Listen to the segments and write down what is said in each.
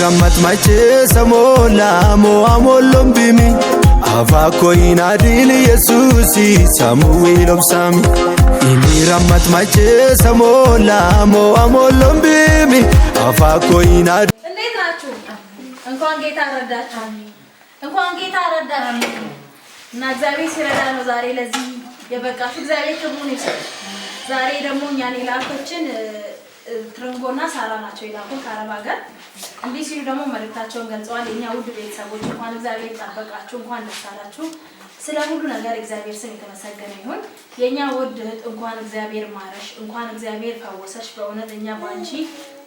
ramat mache samola mo amollom bimi afako inadil Yesusi Samuel obsami ini ramat mache samola mo amollom bimi afako inadil እንዴት ናችሁ? እንኳን ጌታ ረዳችሁ። እንኳን ጌታ ረዳችሁ እና እግዚአብሔር ሲረዳ ነው ዛሬ ለዚህ የበቃችሁ። እግዚአብሔር ክብሩን ይስጥ። ዛሬ ደግሞ እኛን የላኮችን ትርንጎና ሳራ ናቸው የላኩን ከአረብ ሀገር። እንዲህ ሲሉ ደግሞ መልእክታቸውን ገልጸዋል። የኛ ውድ ቤተሰቦች እንኳን እግዚአብሔር ጠበቃችሁ፣ እንኳን ደስ አላችሁ። ስለ ሁሉ ነገር እግዚአብሔር ስም የተመሰገነ ይሁን። የኛ ውድ እህት እንኳን እግዚአብሔር ማረሽ፣ እንኳን እግዚአብሔር ፈወሰሽ። በእውነት እኛ ባንቺ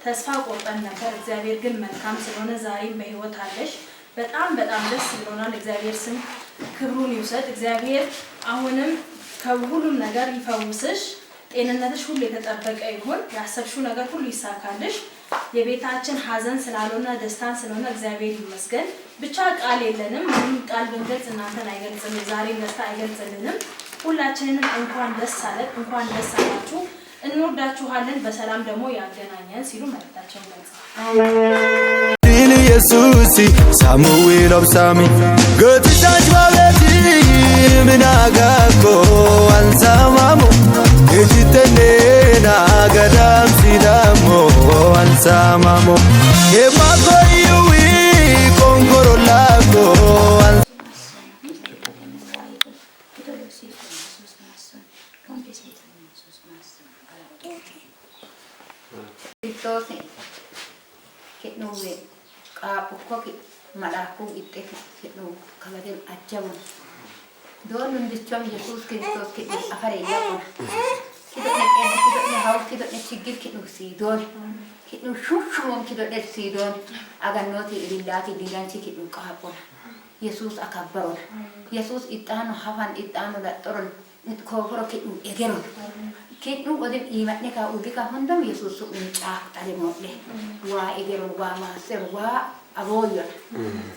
ተስፋ ቆርጠን ነበር። እግዚአብሔር ግን መልካም ስለሆነ ዛሬም በህይወት አለሽ። በጣም ደስ ብሎናል። እግዚአብሔር ስም ክብሩን ይውሰድ። እግዚአብሔር አሁንም ከሁሉም ነገር ይፈውስሽ። ጤንነትሽ ሁሉ የተጠበቀ ይሁን። ያሰብሽው ነገር ሁሉ ይሳካልሽ። የቤታችን ሐዘን ስላልሆነ ደስታን ስለሆነ እግዚአብሔር ይመስገን። ብቻ ቃል የለንም። ምንም ቃል ብንገልጽ እናንተን አይገልጽም። ዛሬ ደስታ አይገልጽልንም። ሁላችንንም እንኳን ደስ አለን፣ እንኳን ደስ አላችሁ። እንወዳችኋለን። በሰላም ደግሞ ያገናኘን ሲሉ መልእክታቸውን ገልጸዋል። Yesusi Samuel obsami Götüsaç babeti minagako ansamamo Ejitene nagadam sidamo ansamamo Emako yuwi kongoro lako Pokoknya malaku itu kita kalau aja pun, doa nundicam Yesus Kristus kita akhirnya pun, kita nak haus kita nak sigit kita sidon, kita syukur kita nak sidon, agar nanti dilati dilanci kita kahapun, Yesus akabaron, Yesus itanu hafan itanu datorun, itu kau kita egeron. Kita udah imannya kau udah kahondam Yesus uncak tadi model, wah egeron wah master wah aboya,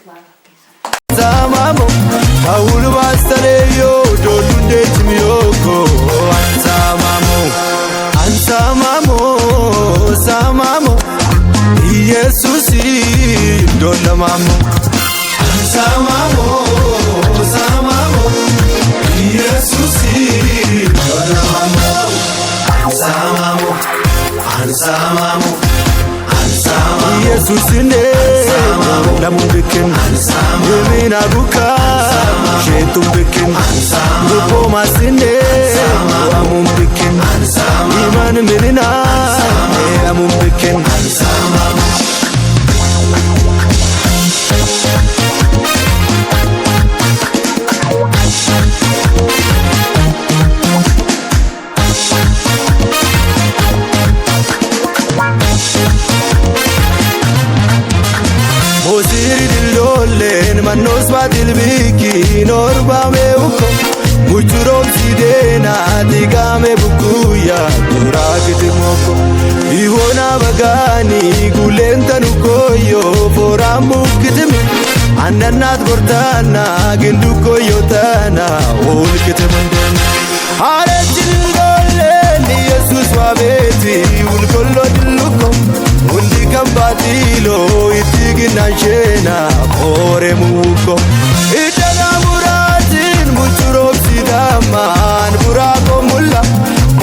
wah. Samamo, Paul Bastaleyo, dolunde chimiyoko, samamo, Yesusi dolamamo, samamo, Yesusi dolamamo. Ansamamo Yesusine lamun bikin yemina buka shetum bikin rupo masine lamun bikin iman milina lamun bikin Manos batil biki norba meuko muchurom sidena digame bukuya duragite moko ihona bagani gulenta nukoyo foramu kitemi ananat gortana gindu koyo tana ol kitemnden arechil golle ni Yesus wabeti ul kollo diluko undi kambatilo itigina jena ore muko itana muratin muchurok sidaman burako mulla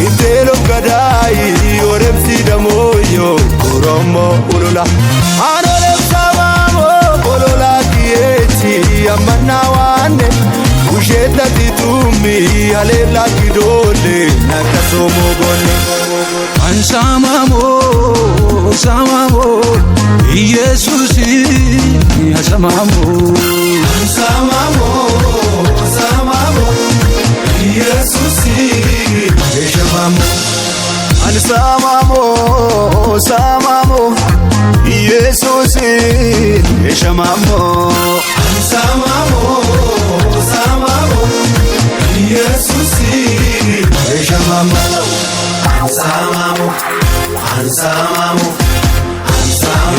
itelo gadai orem sidamoyo kuromo ulula anore samamo bolola kieti amana wane ujeta titumi alela kidole nakasomo gone ansamamo samamo Yesusi samamo Yesusi samamo samamo Yesusi samamo Yesusi samamo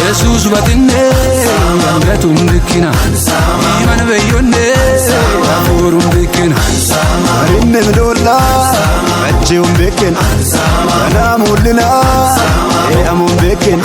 Yesus batine gatum bikina iman beyone urum bikina arinne dolla achum bikin ana mulina amun bikin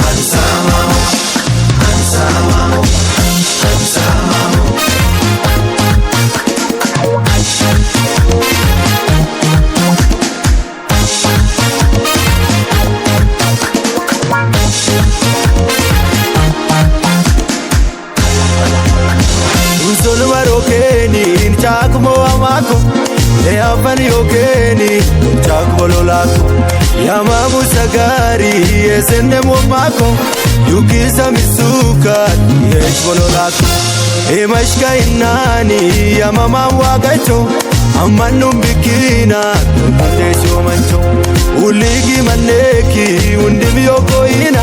yokeni chakmo amako Eavan yokeni chakmo lolako Yamamu sagari esende momako Yukisa misuka yechmo lolako Emashka inani yamama wagacho Amanu bikina Desho mancho Uligi maneki Undim yoko ina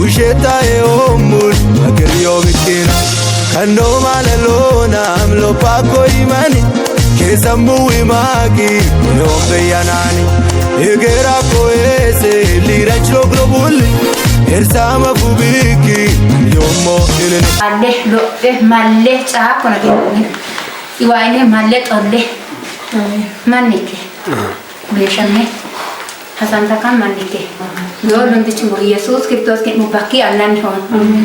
Usheta omul Agriyo bikina Kando malalona Amlo pako imani Kesambu imagi Yombe yanani Egera koese Lirachlo globuli Ersama kubiki Yomo ilini Malle lo'e malle chaakona kinni Iwaine malle tolle Manike Beshanne Hasan takan manike Yolun bichungo Yesus Kristus ke mubaki annan hon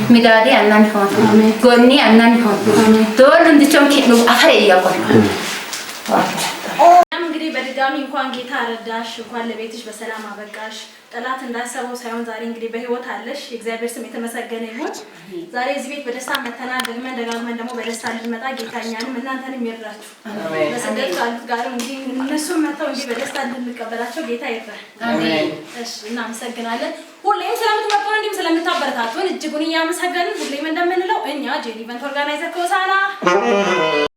Midadi annan hon Gonni annan hon Dolun bichung ke nu akhare yakon እንግዲህ በድጋሚ እንኳን ጌታ ረዳሽ እንኳን ለቤትሽ በሰላም አበቃሽ ጠላት እንዳሰበው ሳይሆን ዛሬ እንግዲህ በህይወት አለሽ የእግዚአብሔር ስም የተመሰገነ ይሁን ዛሬ እዚህ ቤት በደስታ መተናል ደግመን ደግሞ በደስታ ልንመጣ ጌታኛንም እናንተንም ይርዳችሁ በስደት ካሉት ጋር እንግዲህ እነሱም መተው እንግዲህ በደስታ እንድንቀበላቸው ጌታ ይርዳል አሜን እሺ እናመሰግናለን ሁሌም ስለምትመጡ እንዲም ስለምታበረታቱን እጅጉን ያመሰግናለን ሁሌም እንደምንለው እኛ ጄኒ ኢቨንት ኦርጋናይዘር ኮሳና